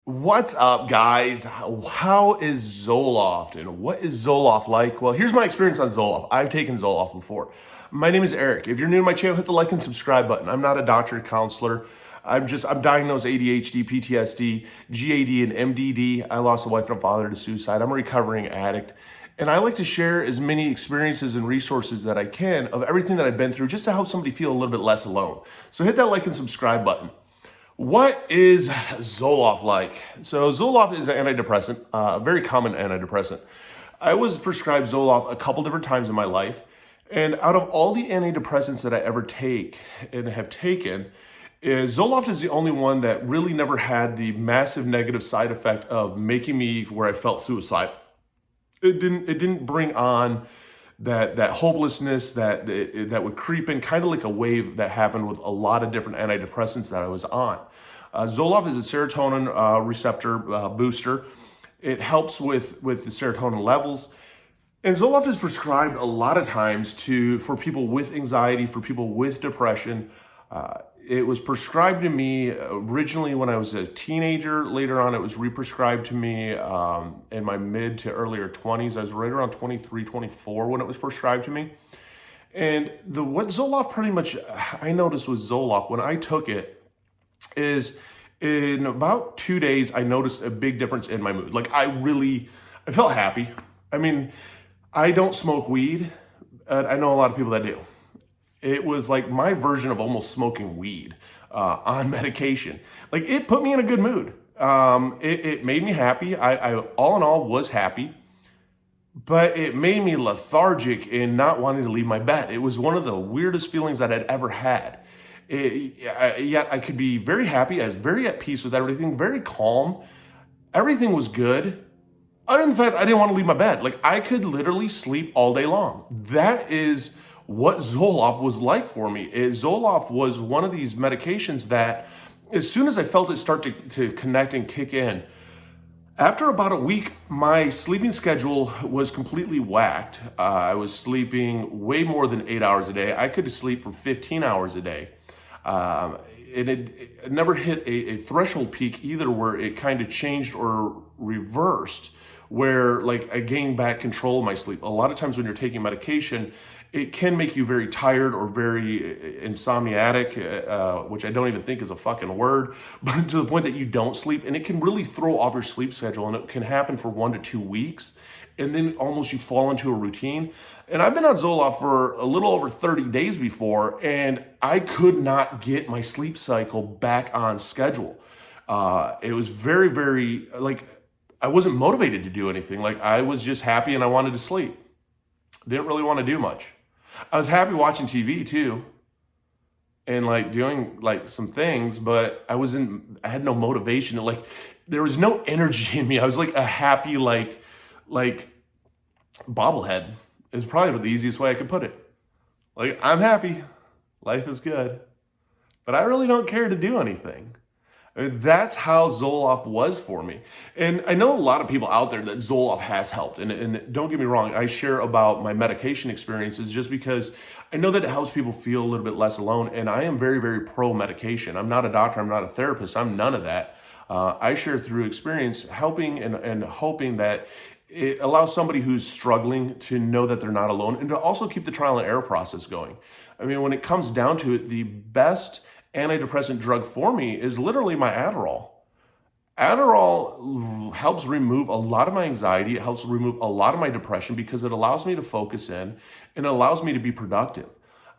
What's up, guys? How is Zoloft and what is Zoloft like? Well, here's my experience on Zoloft. I've taken Zoloft before. My name is Eric. If you're new to my channel, hit the like and subscribe button. I'm not a doctor or counselor. I'm diagnosed ADHD, PTSD, GAD, and MDD. I lost a wife and a father to suicide. I'm a recovering addict. And I like to share as many experiences and resources that I can of everything that I've been through just to help somebody feel a little bit less alone. So hit that like and subscribe button. What is Zoloft like? So Zoloft is an antidepressant, a very common antidepressant. I was prescribed Zoloft a couple different times in my life. And out of all the antidepressants that I ever take and have taken, Zoloft is the only one that really never had the massive negative side effect of making me where I felt suicidal. It didn't bring on that hopelessness that would creep in, kind of like a wave that happened with a lot of different antidepressants that I was on. Zoloft is a serotonin receptor booster. It helps with the serotonin levels. And Zoloft is prescribed a lot of times for people with anxiety, for people with depression. It was prescribed to me originally when I was a teenager. Later on, it was represcribed to me in my mid to earlier 20s. I was right around 23, 24 when it was prescribed to me. And what Zoloft pretty much, I noticed with Zoloft, when I took it, is in about 2 days, I noticed a big difference in my mood. Like I felt happy. I mean, I don't smoke weed. I know a lot of people that do. It was like my version of almost smoking weed on medication. Like it put me in a good mood. It made me happy. I all in all was happy, but it made me lethargic and not wanting to leave my bed. It was one of the weirdest feelings that I'd ever had. Yet I could be very happy. I was very at peace with everything, very calm. Everything was good. Other than the fact I didn't want to leave my bed. Like I could literally sleep all day long. That is what Zoloft was like for me. Zoloft was one of these medications that as soon as I felt it start to connect and kick in, after about a week, my sleeping schedule was completely whacked. I was sleeping way more than 8 hours a day. I could sleep for 15 hours a day. It never hit a threshold peak either where it kind of changed or reversed, where like I gained back control of my sleep. A lot of times when you're taking medication, it can make you very tired or very insomniatic, which I don't even think is a fucking word, but to the point that you don't sleep. And it can really throw off your sleep schedule, and it can happen for 1 to 2 weeks. And then almost you fall into a routine. And I've been on Zoloft for a little over 30 days before, and I could not get my sleep cycle back on schedule. It was very, very, like, I wasn't motivated to do anything. Like, I was just happy and I wanted to sleep. Didn't really want to do much. I was happy watching TV too, and like doing like some things, but I had no motivation. Like there was no energy in me. I was like a happy, like bobblehead is probably the easiest way I could put it. Like I'm happy, life is good, but I really don't care to do anything. I mean, that's how Zoloft was for me. And I know a lot of people out there that Zoloft has helped. And don't get me wrong, I share about my medication experiences just because I know that it helps people feel a little bit less alone. And I am very, very pro medication. I'm not a doctor. I'm not a therapist. I'm none of that. I share through experience, helping and hoping that it allows somebody who's struggling to know that they're not alone and to also keep the trial and error process going. I mean, when it comes down to it, the best antidepressant drug for me is literally my Adderall. Adderall helps remove a lot of my anxiety. It helps remove a lot of my depression because it allows me to focus in and it allows me to be productive.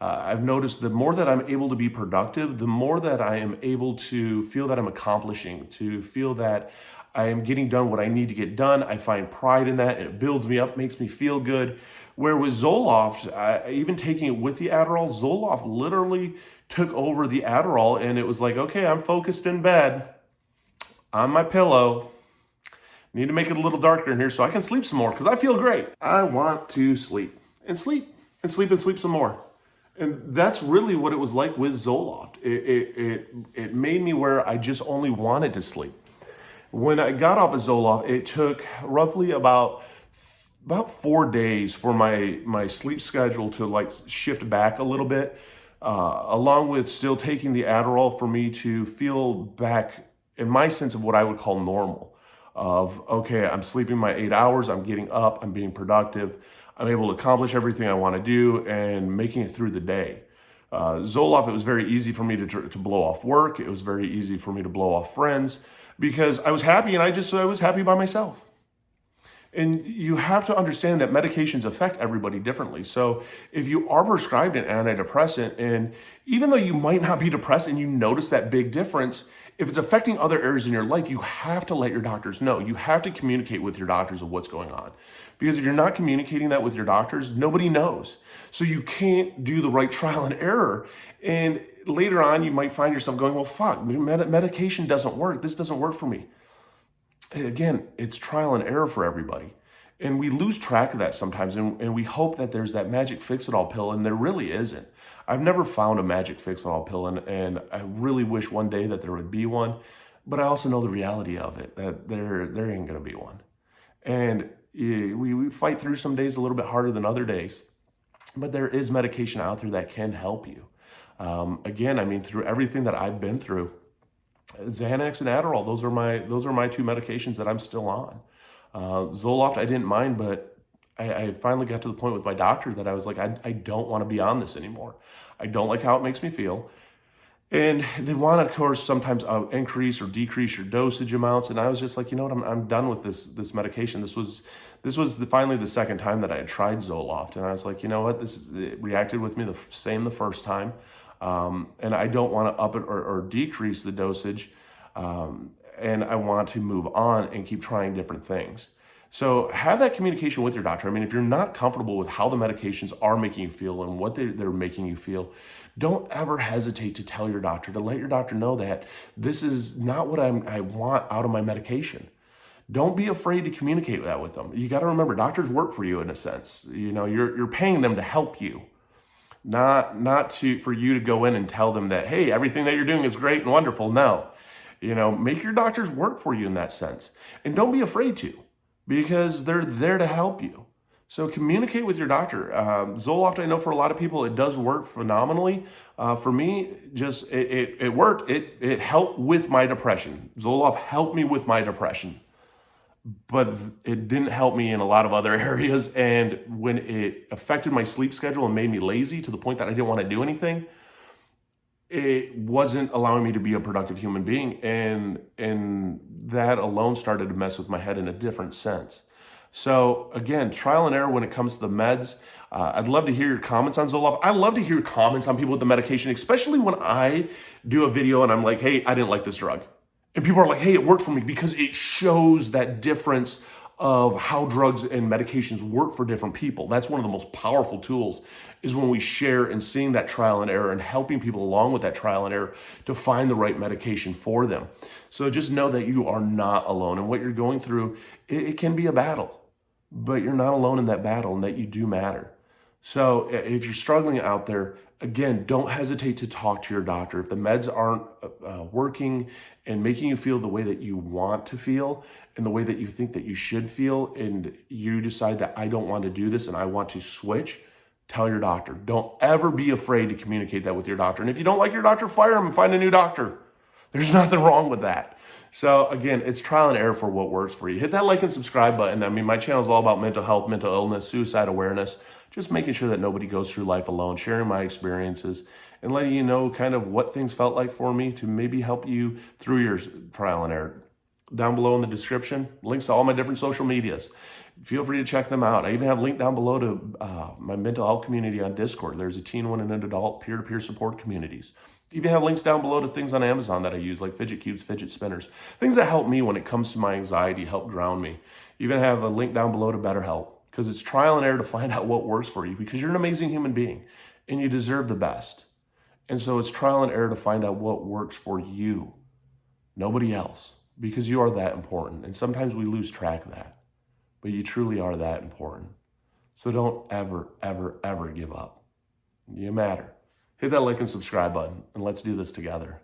I've noticed the more that I'm able to be productive, the more that I am able to feel that I'm accomplishing, to feel that I am getting done what I need to get done. I find pride in that, and it builds me up, makes me feel good. Where with Zoloft, even taking it with the Adderall, Zoloft literally took over the Adderall, and it was like, okay, I'm focused in bed, on my pillow. Need to make it a little darker in here so I can sleep some more because I feel great. I want to sleep and sleep and sleep and sleep some more. And that's really what it was like with Zoloft. It made me where I just only wanted to sleep. When I got off of Zoloft, it took roughly about 4 days for my sleep schedule to like shift back a little bit, along with still taking the Adderall for me to feel back in my sense of what I would call normal. Of, okay, I'm sleeping my 8 hours, I'm getting up, I'm being productive, I'm able to accomplish everything I want to do and making it through the day. Zoloft, it was very easy for me to blow off work. It was very easy for me to blow off friends because I was happy and I was happy by myself. And you have to understand that medications affect everybody differently. So if you are prescribed an antidepressant, and even though you might not be depressed and you notice that big difference, if it's affecting other areas in your life, you have to let your doctors know. You have to communicate with your doctors of what's going on. Because if you're not communicating that with your doctors, nobody knows. So you can't do the right trial and error. And later on, you might find yourself going, well, fuck, medication doesn't work. This doesn't work for me. Again, it's trial and error for everybody. And we lose track of that sometimes, and we hope that there's that magic fix-it-all pill, and there really isn't. I've never found a magic fix-it-all pill, and I really wish one day that there would be one, but I also know the reality of it, that there ain't gonna be one. And we fight through some days a little bit harder than other days, but there is medication out there that can help you. Again, I mean, through everything that I've been through, Xanax and Adderall, those are my two medications that I'm still on. Zoloft, I didn't mind, but I finally got to the point with my doctor that I was like, I don't want to be on this anymore. I don't like how it makes me feel. And they want to, of course, sometimes increase or decrease your dosage amounts. And I was just like, you know what, I'm done with this medication. This was finally the second time that I had tried Zoloft. And I was like, you know what, it reacted with me the same the first time. And I don't want to up it or decrease the dosage. And I want to move on and keep trying different things. So have that communication with your doctor. I mean, if you're not comfortable with how the medications are making you feel and what they're making you feel, don't ever hesitate to tell your doctor, to let your doctor know that this is not what I want out of my medication. Don't be afraid to communicate that with them. You got to remember, doctors work for you in a sense. You know, you're paying them to help you. Not for you to go in and tell them that, hey, everything that you're doing is great and wonderful. No, you know, make your doctors work for you in that sense. And don't be afraid to, because they're there to help you. So communicate with your doctor. Zoloft, I know for a lot of people, it does work phenomenally. For me, just it worked. It helped with my depression. Zoloft helped me with my depression. But it didn't help me in a lot of other areas. And when it affected my sleep schedule and made me lazy to the point that I didn't want to do anything, it wasn't allowing me to be a productive human being. And that alone started to mess with my head in a different sense. So again, trial and error when it comes to the meds. I'd love to hear your comments on Zoloft. I love to hear comments on people with the medication, especially when I do a video and I'm like, hey, I didn't like this drug. And people are like, hey, it worked for me, because it shows that difference of how drugs and medications work for different people. That's one of the most powerful tools, is when we share and seeing that trial and error and helping people along with that trial and error to find the right medication for them. So just know that you are not alone, and what you're going through, it can be a battle, but you're not alone in that battle, and that you do matter. So if you're struggling out there, again, don't hesitate to talk to your doctor. If the meds aren't working and making you feel the way that you want to feel and the way that you think that you should feel, and you decide that I don't want to do this and I want to switch, tell your doctor. Don't ever be afraid to communicate that with your doctor. And if you don't like your doctor, fire him and find a new doctor. There's nothing wrong with that. So again, it's trial and error for what works for you. Hit that like and subscribe button. I mean, my channel is all about mental health, mental illness, suicide awareness, just making sure that nobody goes through life alone, sharing my experiences and letting you know kind of what things felt like for me to maybe help you through your trial and error. Down below in the description, links to all my different social medias. Feel free to check them out. I even have a link down below to my mental health community on Discord. There's a teen, one, and an adult peer-to-peer support communities. Even have links down below to things on Amazon that I use, like fidget cubes, fidget spinners, things that help me when it comes to my anxiety, help ground me. Even have a link down below to BetterHelp, because it's trial and error to find out what works for you, because you're an amazing human being and you deserve the best. And so it's trial and error to find out what works for you, nobody else, because you are that important. And sometimes we lose track of that, but you truly are that important. So don't ever, ever, ever give up. You matter. Hit that like and subscribe button, and let's do this together.